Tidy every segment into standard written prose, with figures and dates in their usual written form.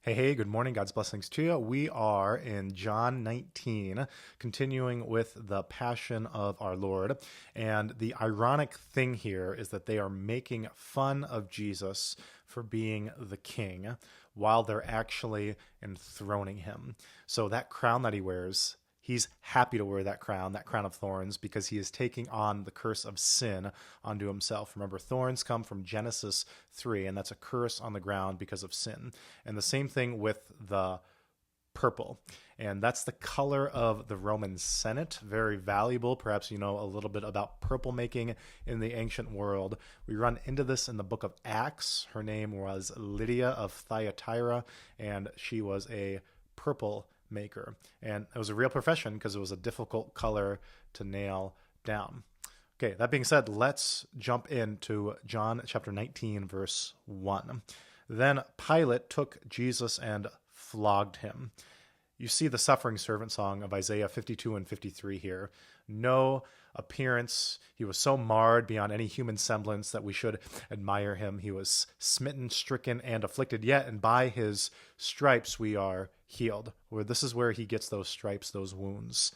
Hey, good morning. God's blessings to you. We are in John 19, continuing with the passion of our Lord. And the ironic thing here is that they are making fun of Jesus for being the king while they're actually enthroning him. So that crown that he wears, he's happy to wear that crown of thorns, because he is taking on the curse of sin onto himself. Remember, thorns come from Genesis 3, and that's a curse on the ground because of sin. And the same thing with the purple. And that's the color of the Roman Senate. Very valuable. Perhaps you know a little bit about purple making in the ancient world. We run into this in the book of Acts. Her name was Lydia of Thyatira, and she was a purple maker. And it was a real profession because it was a difficult color to nail down. Okay, that being said, let's jump into John chapter 19, verse 1. Then Pilate took Jesus and flogged him. You see the suffering servant song of Isaiah 52 and 53 here. No appearance. He was so marred beyond any human semblance that we should admire him. He was smitten, stricken, and afflicted, yet, and by his stripes we are healed. Where this is where he gets those stripes, those wounds.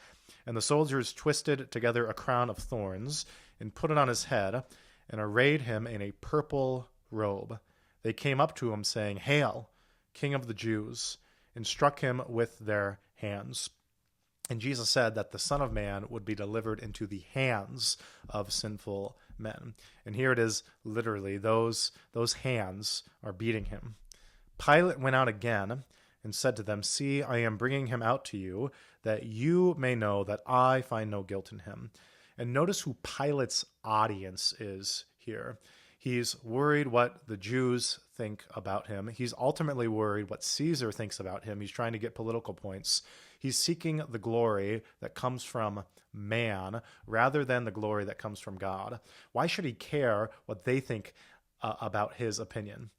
And the soldiers twisted together a crown of thorns and put it on his head and arrayed him in a purple robe. They came up to him saying, "Hail, King of the Jews," and struck him with their hands. And Jesus said that the Son of Man would be delivered into the hands of sinful men. And here it is, literally, those hands are beating him. Pilate went out again and said to them, "See, I am bringing him out to you, that you may know that I find no guilt in him." And notice who Pilate's audience is here. He's worried what the Jews think about him. He's ultimately worried what Caesar thinks about him. He's trying to get political points. He's seeking the glory that comes from man rather than the glory that comes from God. Why should he care what they think about his opinion?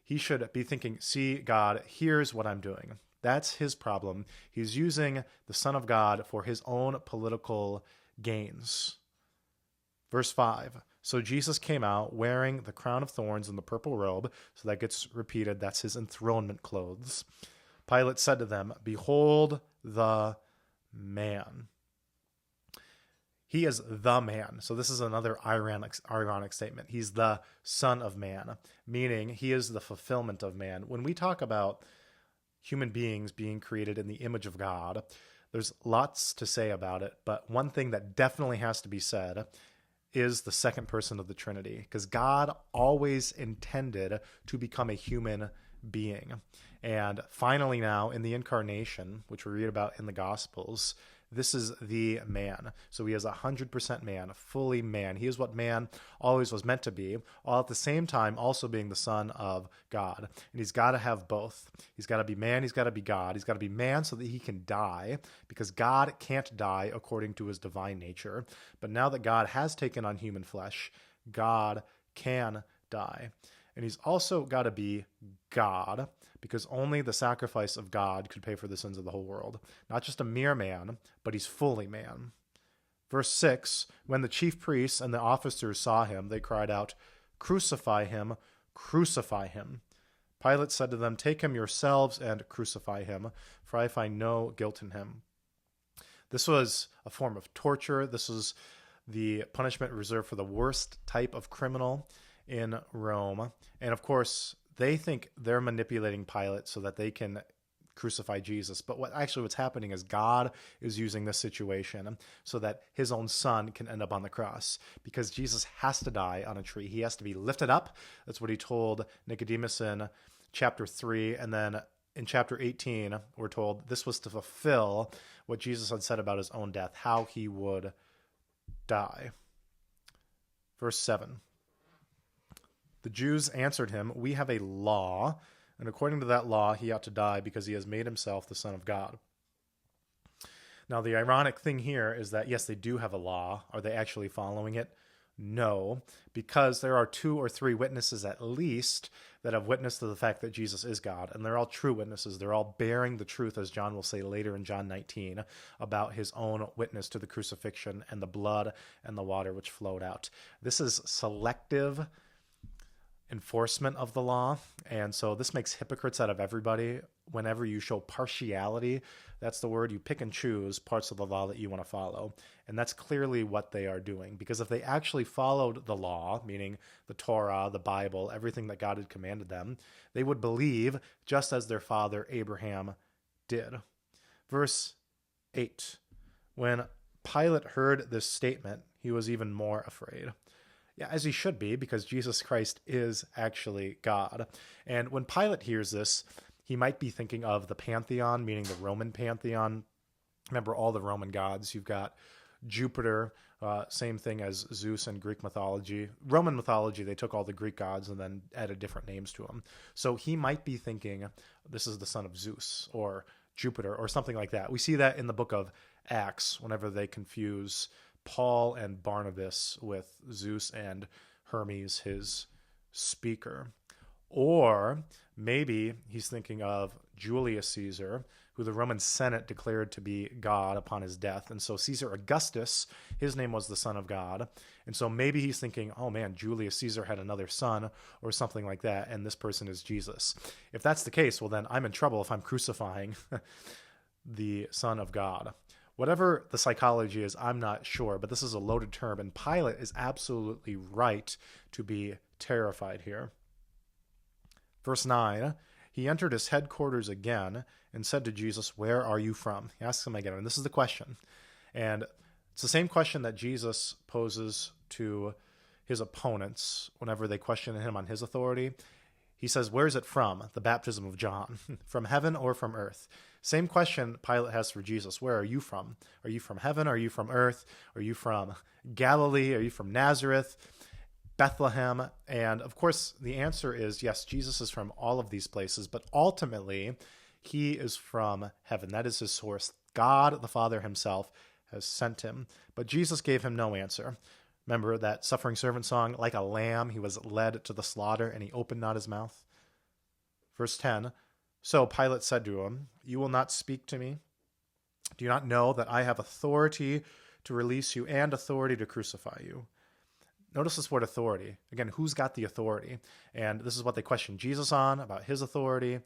He should be thinking, "See, God, here's what I'm doing." That's his problem. He's using the Son of God for his own political gains. Verse 5. So Jesus came out wearing the crown of thorns and the purple robe. So that gets repeated. That's his enthronement clothes. Pilate said to them, "Behold the man." He is the man. So this is another ironic statement. He's the Son of Man, meaning he is the fulfillment of man. When we talk about human beings being created in the image of God, there's lots to say about it. But one thing that definitely has to be said is the second person of the Trinity, because God always intended to become a human being. And finally now, in the incarnation, which we read about in the Gospels, this is the man. So he is 100% man, fully man. He is what man always was meant to be, all at the same time also being the Son of God. And he's got to have both. He's got to be man, he's got to be God. He's got to be man so that he can die, because God can't die according to his divine nature. But now that God has taken on human flesh, God can die. And he's also got to be God, because only the sacrifice of God could pay for the sins of the whole world. Not just a mere man, but he's fully man. Verse 6, when the chief priests and the officers saw him, they cried out, "Crucify him, crucify him." Pilate said to them, "Take him yourselves and crucify him, for I find no guilt in him." This was a form of torture. This was the punishment reserved for the worst type of criminal in Rome. And of course, they think they're manipulating Pilate so that they can crucify Jesus. But what's happening is God is using this situation so that his own son can end up on the cross, because Jesus has to die on a tree. He has to be lifted up. That's what he told Nicodemus in chapter 3. And then in chapter 18, we're told this was to fulfill what Jesus had said about his own death, how he would die. Verse 7. The Jews answered him, "We have a law, and according to that law, he ought to die because he has made himself the Son of God." Now, the ironic thing here is that, yes, they do have a law. Are they actually following it? No, because there are 2 or 3 witnesses at least that have witnessed to the fact that Jesus is God, and they're all true witnesses. They're all bearing the truth, as John will say later in John 19, about his own witness to the crucifixion and the blood and the water which flowed out. This is selective enforcement of the law. And so this makes hypocrites out of everybody. whenever you show partiality, that's the word, you pick and choose parts of the law that you want to follow. And that's clearly what they are doing. Because if they actually followed the law, meaning the Torah, the Bible, everything that God had commanded them, they would believe just as their father Abraham did. Verse 8, when Pilate heard this statement, he was even more afraid. Yeah, as he should be, because Jesus Christ is actually God. And when Pilate hears this, he might be thinking of the pantheon, meaning the Roman pantheon. Remember all the Roman gods. You've got Jupiter, same thing as Zeus in Greek mythology. Roman mythology, they took all the Greek gods and then added different names to them. So he might be thinking, this is the son of Zeus, or Jupiter, or something like that. We see that in the book of Acts, whenever they confuse Paul and Barnabas with Zeus and Hermes, his speaker. Or maybe he's thinking of Julius Caesar, who the Roman Senate declared to be God upon his death. And so Caesar Augustus, his name was the Son of God. And so maybe he's thinking, oh man, Julius Caesar had another son or something like that, and this person is Jesus. If that's the case, well then I'm in trouble if I'm crucifying the Son of God. Whatever the psychology is, I'm not sure, but this is a loaded term, and Pilate is absolutely right to be terrified here. Verse 9, he entered his headquarters again and said to Jesus, "Where are you from?" He asks him again, and this is the question. And it's the same question that Jesus poses to his opponents whenever they question him on his authority. He says, where is it from, the baptism of John? From heaven or from earth? Same question Pilate has for Jesus. Where are you from? Are you from heaven? Are you from earth? Are you from Galilee? Are you from Nazareth? Bethlehem? And of course, the answer is yes, Jesus is from all of these places, but ultimately, he is from heaven. That is his source. God, the Father himself, has sent him. But Jesus gave him no answer. Remember that suffering servant song, like a lamb, he was led to the slaughter, and he opened not his mouth. Verse 10, so Pilate said to him, you will not speak to me? Do you not know that I have authority to release you and authority to crucify you? Notice this word authority. Again, who's got the authority? And this is what they question Jesus on, about his authority.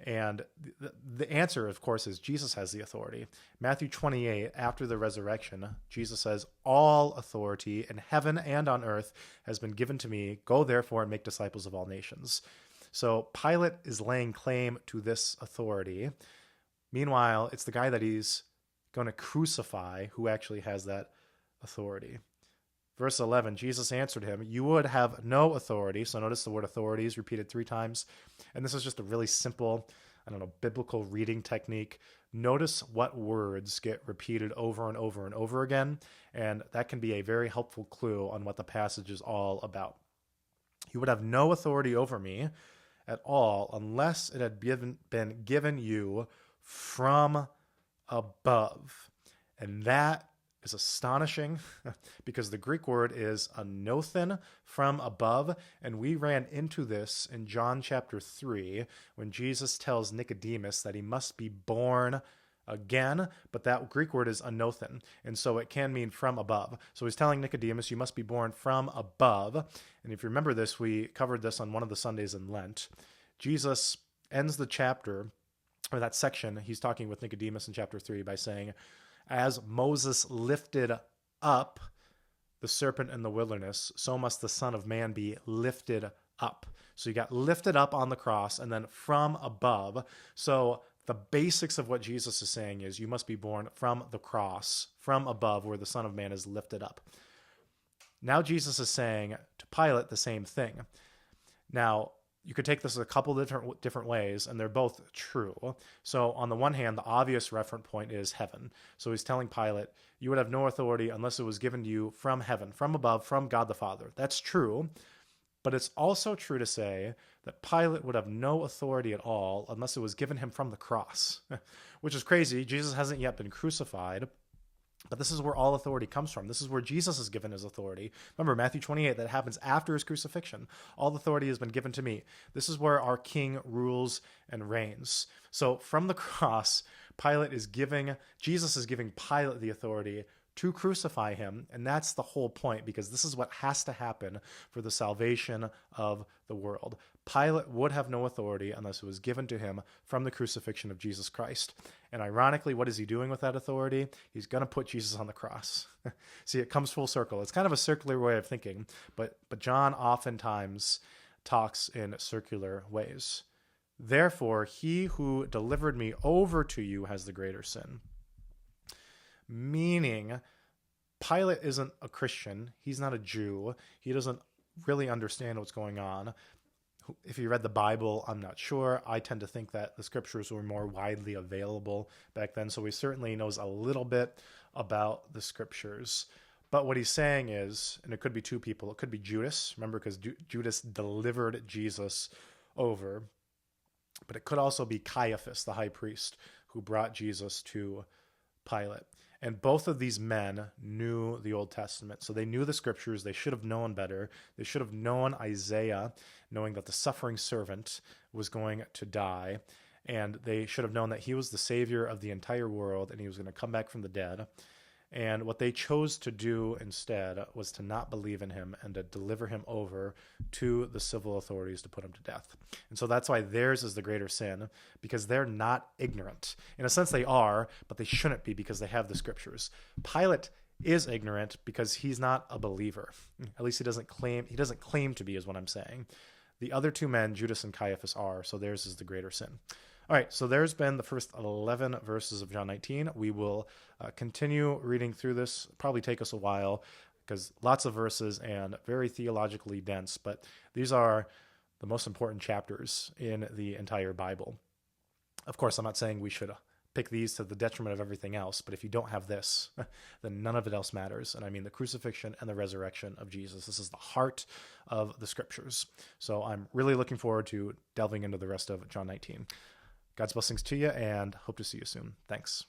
And the answer, of course, is Jesus has the authority. Matthew 28, after the resurrection, Jesus says, all authority in heaven and on earth has been given to me. Go therefore and make disciples of all nations. So Pilate is laying claim to this authority. Meanwhile, it's the guy that he's going to crucify who actually has that authority. Verse 11, Jesus answered him, you would have no authority. So notice the word authority is repeated 3 times. And this is just a really simple, biblical reading technique. Notice what words get repeated over and over and over again. And that can be a very helpful clue on what the passage is all about. You would have no authority over me at all unless it had been given you from above. And that is astonishing because the Greek word is anothen, from above, and we ran into this in John chapter 3 when Jesus tells Nicodemus that he must be born again, but that Greek word is anothen, and so it can mean from above. So he's telling Nicodemus, you must be born from above, and if you remember this, we covered this on one of the Sundays in Lent. Jesus ends the chapter, or that section, he's talking with Nicodemus in chapter 3 by saying, as Moses lifted up the serpent in the wilderness, so must the Son of Man be lifted up. So you got lifted up on the cross and then from above. So the basics of what Jesus is saying is you must be born from the cross, from above, where the Son of Man is lifted up. Now Jesus is saying to Pilate the same thing. Now, you could take this a couple different ways, and they're both true. So on the one hand, the obvious reference point is heaven. So he's telling Pilate, you would have no authority unless it was given to you from heaven, from above, from God the Father. That's true. But it's also true to say that Pilate would have no authority at all unless it was given him from the cross, which is crazy. Jesus hasn't yet been crucified. But this is where all authority comes from. This is where Jesus is given his authority. Remember, Matthew 28, that happens after his crucifixion. All authority has been given to me. This is where our king rules and reigns. So from the cross, Jesus is giving Pilate the authority to crucify him. And that's the whole point, because this is what has to happen for the salvation of the world. Pilate would have no authority unless it was given to him from the crucifixion of Jesus Christ. And ironically, what is he doing with that authority? He's going to put Jesus on the cross. See, it comes full circle. It's kind of a circular way of thinking, but John oftentimes talks in circular ways. Therefore, he who delivered me over to you has the greater sin. Meaning, Pilate isn't a Christian. He's not a Jew. He doesn't really understand what's going on. If he read the Bible, I'm not sure. I tend to think that the scriptures were more widely available back then, so he certainly knows a little bit about the scriptures. But what he's saying is, and it could be two people, it could be Judas, remember, because Judas delivered Jesus over, but it could also be Caiaphas, the high priest, who brought Jesus to Pilate. And both of these men knew the Old Testament. So they knew the scriptures. They should have known better. They should have known Isaiah, knowing that the suffering servant was going to die. And they should have known that he was the savior of the entire world and he was going to come back from the dead. And what they chose to do instead was to not believe in him and to deliver him over to the civil authorities to put him to death. And so that's why theirs is the greater sin, because they're not ignorant. In a sense they are, but they shouldn't be because they have the scriptures. Pilate is ignorant because he's not a believer. At least he doesn't claim to be, is what I'm saying. The other two men, Judas and Caiaphas, are, so theirs is the greater sin. All right, so there's been the first 11 verses of John 19. We will continue reading through this. Probably take us a while because lots of verses and very theologically dense, but these are the most important chapters in the entire Bible. Of course, I'm not saying we should pick these to the detriment of everything else, but if you don't have this, then none of it else matters. And I mean the crucifixion and the resurrection of Jesus. This is the heart of the scriptures. So I'm really looking forward to delving into the rest of John 19. God's blessings to you, and hope to see you soon. Thanks.